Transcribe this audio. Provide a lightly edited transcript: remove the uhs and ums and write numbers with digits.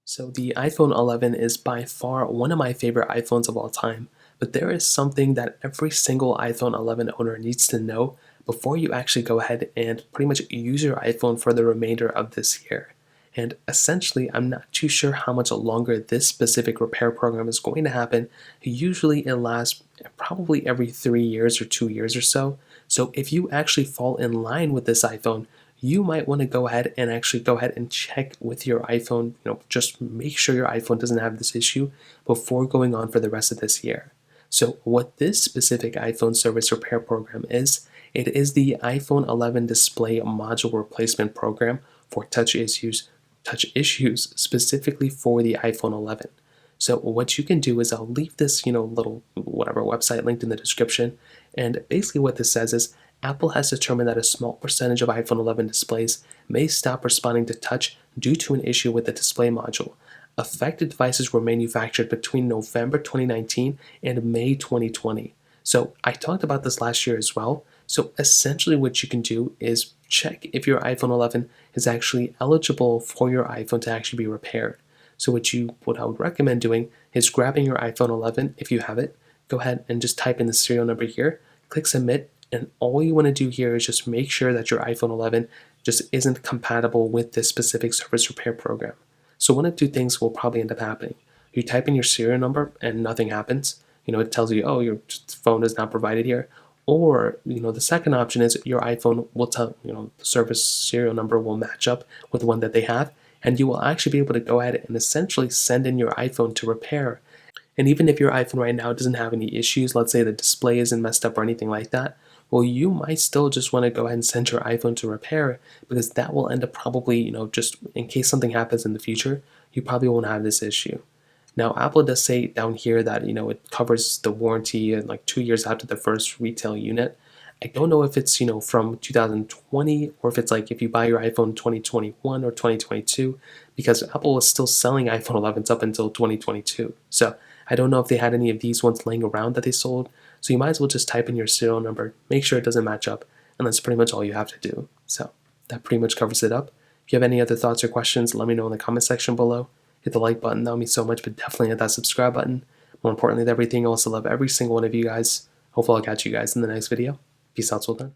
So the iPhone 11 is by far one of my favorite iPhones of all time, but there is something that every single iPhone 11 owner needs to know before you actually go ahead and pretty much use your iPhone for the remainder of this year. And essentially, I'm not too sure how much longer this specific repair program is going to happen. Usually it lasts probably every 3 years or 2 years or so. So if you actually fall in line with this iPhone, you might want to go ahead and actually go ahead and check with your iPhone, just make sure your iPhone doesn't have this issue before going on for the rest of this year. So what this specific iPhone service repair program is, it is the iPhone 11 display module replacement program for touch issues specifically for the iPhone 11. So what you can do is I'll leave this, little whatever website linked in the description. And basically what this says is Apple has determined that a small percentage of iPhone 11 displays may stop responding to touch due to an issue with the display module. Affected devices were manufactured between November 2019 and May 2020. So I talked about this last year as well. So essentially what you can do is check if your iPhone 11 is actually eligible for your iPhone to actually be repaired. So what I would recommend doing is grabbing your iPhone 11 if you have it, go ahead and just type in the serial number here, click submit, and all you want to do here is just make sure that your iPhone 11 just isn't compatible with this specific service repair program. So one of two things will probably end up happening. You type in your serial number and nothing happens. It tells you, oh, your phone is not provided here. Or, the second option is your iPhone will tell, the service serial number will match up with the one that they have, and you will actually be able to go ahead and essentially send in your iPhone to repair. And even if your iPhone right now doesn't have any issues, let's say the display isn't messed up or anything like that, well, you might still just want to go ahead and send your iPhone to repair, because that will end up probably, just in case something happens in the future, you probably won't have this issue. Now, Apple does say down here that, it covers the warranty and like 2 years after the first retail unit. I don't know if it's, from 2020 or if it's like if you buy your iPhone 2021 or 2022, because Apple is still selling iPhone 11s up until 2022. So I don't know if they had any of these ones laying around that they sold. So you might as well just type in your serial number, make sure it doesn't match up, and that's pretty much all you have to do. So that pretty much covers it up. If you have any other thoughts or questions, let me know in the comment section below. Hit the like button, that would mean so much, but definitely hit that subscribe button. More importantly than everything else, I love every single one of you guys. Hopefully I'll catch you guys in the next video. Peace out till then.